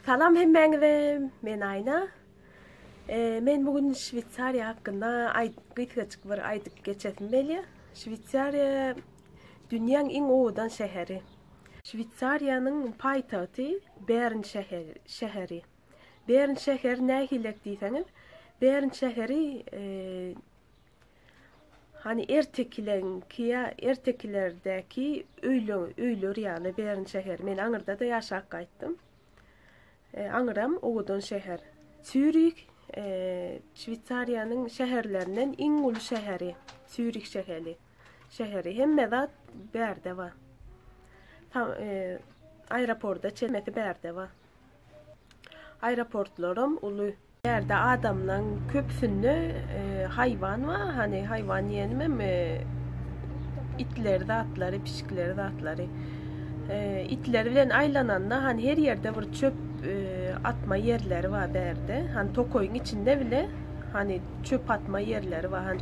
Salam hemmeňize, men Ayna. Men bugün Şwitsariýa hakynda gıýtgaçyk bir aýdyp geçesim belli. Şwitsariýa dünýäň iň owudan şäheri. Şwitsariýanyň paýtagty Bern şäheri. Bern şäheri nähilek diýseňiz, Bern şäheri hani ertekilerdäki öýler ýaly Bern şäheri. Men aňyrda da ýaşap gaýtdym. Aňyram owudan şäher. Zürich Şwitsariýanyň şäherlerinden iň uly şäheri. Zürich şäheri. Hemme zat berde bar. Aeroportda çelmeti berde bar. Aeroportlarym uly. Berde adamlaryň köpsünde haýwan bar. Hani haýwan diýenim itleri, atlary, pişikleri, atlary. İtler bilen aýlananda hani her ýerde bir çöp atma yerleri var berde. Hani Tokoy'un içinde bile hani çöp atma yerleri var. Hani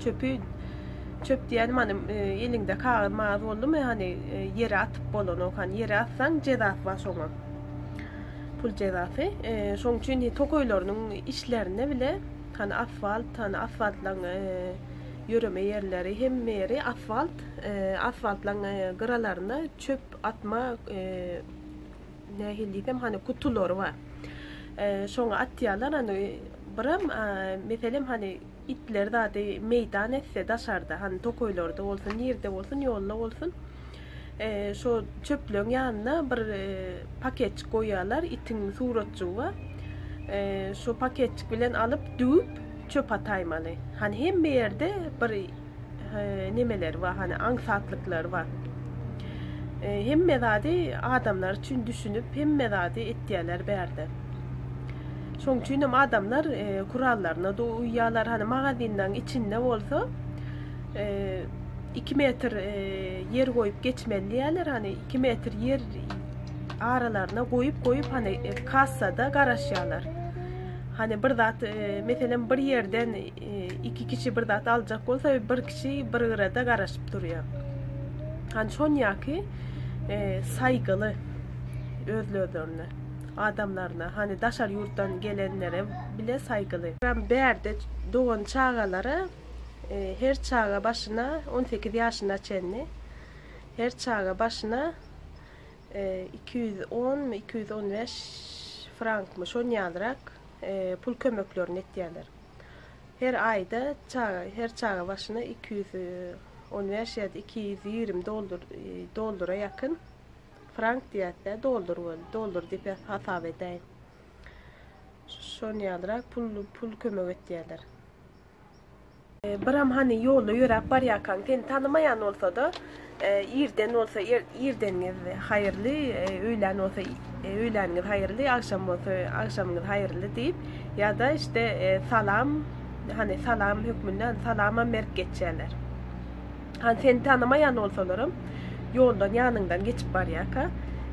çöp diyelim hani elinde kağıt oldu mu hani yere atıp bolonu hani yere atsan cezası var sonra. Pul cezası. Şoň üçin Tokoylarynyň işlerine bile hani asfaltlan yürüme yerleri hem yeri asfaltlan gıralaryna çöp atma nähillikem hani kutular var. Şoňa atýarlar hani biram meselem hani itler de meydan etse daşarda hani Tokoylarda bolsun, ýerde bolsun, ýolda bolsun. Şo çöplüğün ýanyna bir paketçik goýarlar, itin suratçy var. Şo paketçik bilen alıp düýüp çöp ataýmaly. Hani hemme ýerde bir nemeler var, hani aňsatliklar var. Hemme zady adamlar üçin düşünüp hemme zady etdiýärler berde. Şoň üçin adamlar kurallaryna da uýýarlar. Hani magazindan içinde bolsa 2 metr yer goýup geçmeli diýerler. Hani 2 metr yer aralaryna goýup hani kassada garaşýarlar. Hani bir zat meselen bir yerden iki kişi bir zat aljak bolsa bir kişi bir ýerde garaşyp durýar. Hani şoň ýaky saýgyly özlerine, adamlarına, hani daşar yurtdan gelenlere bile saygılı. Ben berde doğan çağalara her çağa başına 18 yaşına çenli her çağa başına 210-215 frank mı şon ýadyrak pul kömeklerini etdiýärler. Her çağa başına 215 ya da 220 dolara yakın frank diýetler doldur diýip hasap edäýin. Şon ýadyrak pul kömek etdiýärler. Biram hani ýolda ýörep barýarkan seni tanımayan olsa da ýerden olsa ýerdeniz haýyrly, öýlen olsa öýleniňiz haýyrly, akşam bolsa akşamyňyz haýyrly diýip ýa-da işte salam hökmünden salama merk geçýärler. Hani seni tanımayan olsalarım ýoldan ýanyňdan geçip barýarka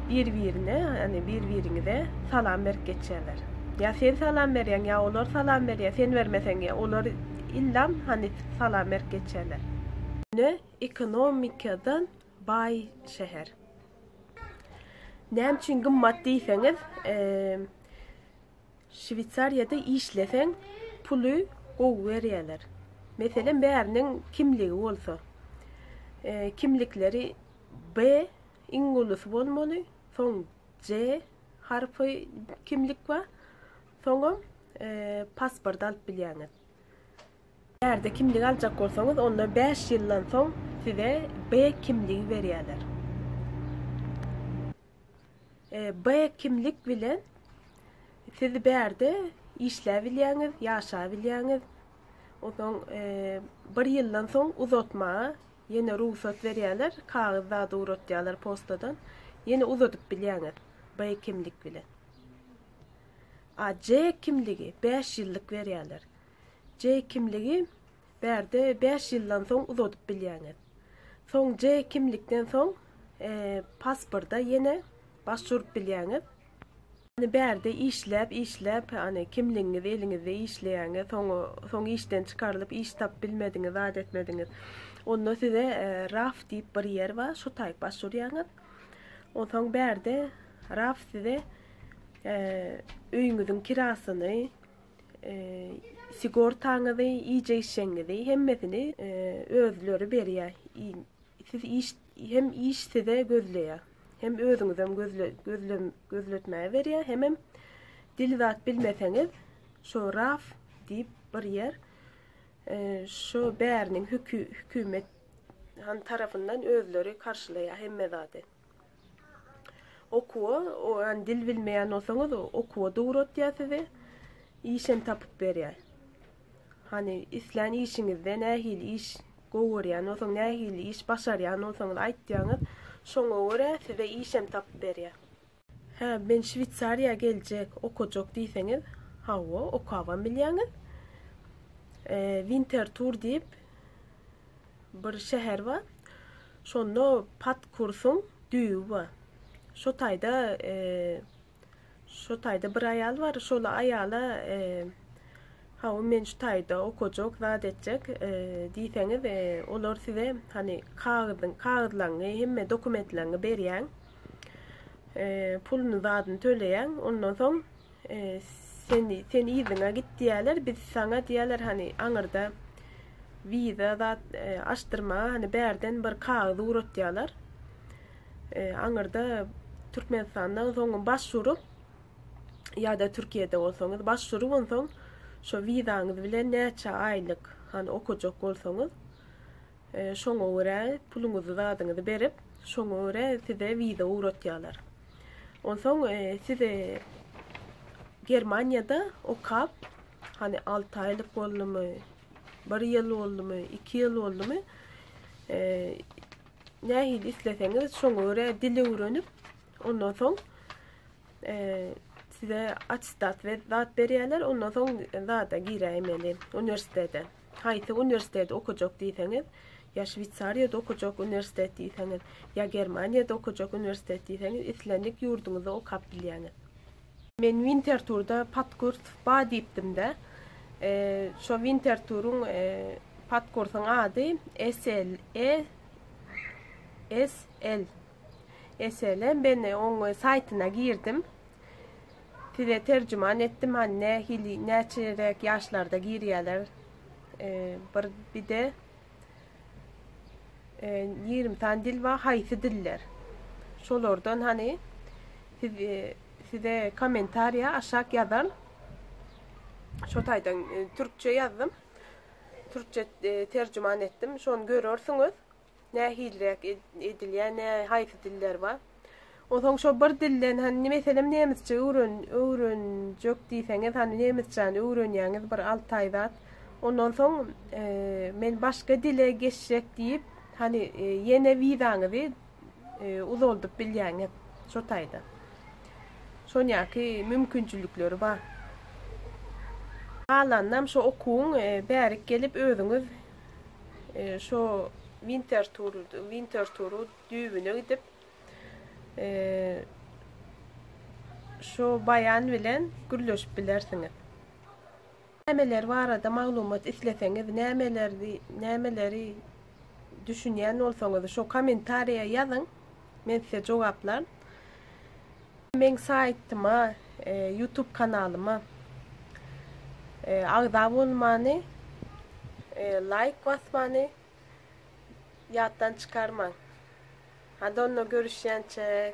bir-birine hani bir-biriňize salam berip geçýärler. Ya sen salam berýän ya olar salam berýär, sen bermeseň ya olar illam hani salam berip geçýärler. Ekonomikadan baý şäher. Näme üçin gymmat diýseňiz, Şwitsariýada işleseň puly gowy berýärler. Meselen bäriniň kimligi bolsa, kimlikleri B İngilizce bolmaly, soň C harfy kimlik var, soňa pasport alyp bilýäňiz. Ýerde kimlik aljak bolsaňyz, onda 5 ýyldan soň size B kimligi berýärler. B kimlik bilen siz berde işläp bilýäňiz, ýaşap bilýäňiz. Oňdan 1 ýyldan soň uzatma yine ruhsat berýärler, kağızda uratýarlar postadan. Yine uzatyp bilýäňiz B kimlik bilen. C kimligi 5 ýyllyk berýärler. C kimligi berde 5 ýyldan soň uzatyp bilýäňiz. Soň C kimlikden soň pasporta yine başvurup bilýäňiz. Hani berde işläp hani kimligiňiz eliňizde işleýäňiz, soň işden çykarylyp iş tap bilmediňiz, adat etmediňiz. Onda size raf diýip bir yer var, şu taýyp başvurýaňyz. Ondan berde raf size öýüňiziň kirasyny, sigortaňyzy, iýje işeňizi hemmesini özleri berýär. Siz hem iş size gözleýär. Hem özüňizem gözletmäge berýär, hem dil zat bilmeseňiz, şo raf diýip bir ýer, şo bäriniň hükümet tarafından özleri karşılaýar hemme zady. Okuwa, o dil bilmeýän bolsaňyz, okuwa dogratýar size, işem tapyp berýär. Hani islen işiňizde nähili iş gowurýan, olsaň nähili iş başarýan olsaňyz aýtdyňyz, şoňa görä size işem tapyp berýär. Ben Şwitsariýa geljek okujak diýseňiz, hawa okawan bilýäňiz. Winterthur diýip bir şäher bar. Şonda pat kursuň düýü bar. Şo taýda bir aýal bar, şola aýala men şu taýda okujak zat etjek diýseňiz, olar size hani kagydlaryňy hemme dokumentlaryňy berýän. Puluny zadyny töleýän, ondan soň sen iziňe git diýerler, biz saňa diýerler hani aňyrda viza zat açdyrma, hani bärden bir kagyd uratýarlar. Aňyrda Türkmenistandan soňra başvurup ýa-da Türkiýede bolsaňyz başvurup onsoň şo vizaňyz bilen näçe aýlyk hani okujak bolsaňyz şoňa görä puluňyzy zadyňyzy berip şoňa görä size viza uratýarlar. Onsoň size Germaniýada okap hani 6 aýlyk boldumy, 1 ýyl boldumy, 2 ýyl boldumy nähili isleseňiz şoňa görä dili öwrenip ondan soň size atestat we zat berýärler, ondan soň zata giräýmeli üniversitede. Haýsy üniversitede okujak diýseňiz, ya Şwitsariýada okujak üniversitet diýseňiz, ya Germaniýada okujak üniversitet diýseňiz, islendik ýurduňyzda okap bilýäňiz. Men Winterthurda patkurs ba diýipdim-de. Şo Winterthur'un patkursyň ady SL. Ben oň saýtyna girdim. Size tercüman etdim, hani näçerek ýaşlarda girýärler. Bir de 20 tane dil var, haýsy diller. Şolardan hani size komentarya aşak ýazar. Şo taýdan türkçe ýazdım. Türkçe tercüman etdim. Şonu görürsüňiz. Nähilirek edilýän, haýsy diller var. Onsoň şo bir dilden hani meselem nemisçe öwrenjek diýseňiz, hani nemisçe öwrenýäňiz bir 6 aýda. Ondan soň men başga dile geçjek diýip hani ýene wizaňyzy uzaldyp bilýäňiz şo taýda. Şonýaky mümkinçilikleri bar. Galanam şo okuň bärik gelip özüňiz şo Winterthur düýbüne gidip şo bayan bilen gürleşip bilersiňiz. Nämeler barada maglumat isleseňiz, nämeleri düşünýän bolsaňyz şo komentariýa ýazyň, men size jogaplar. Men saýtyma, YouTube kanalyma agda bolmany, like basmany ýatdan çykarmaň. Hadi onunla görüşýänçek.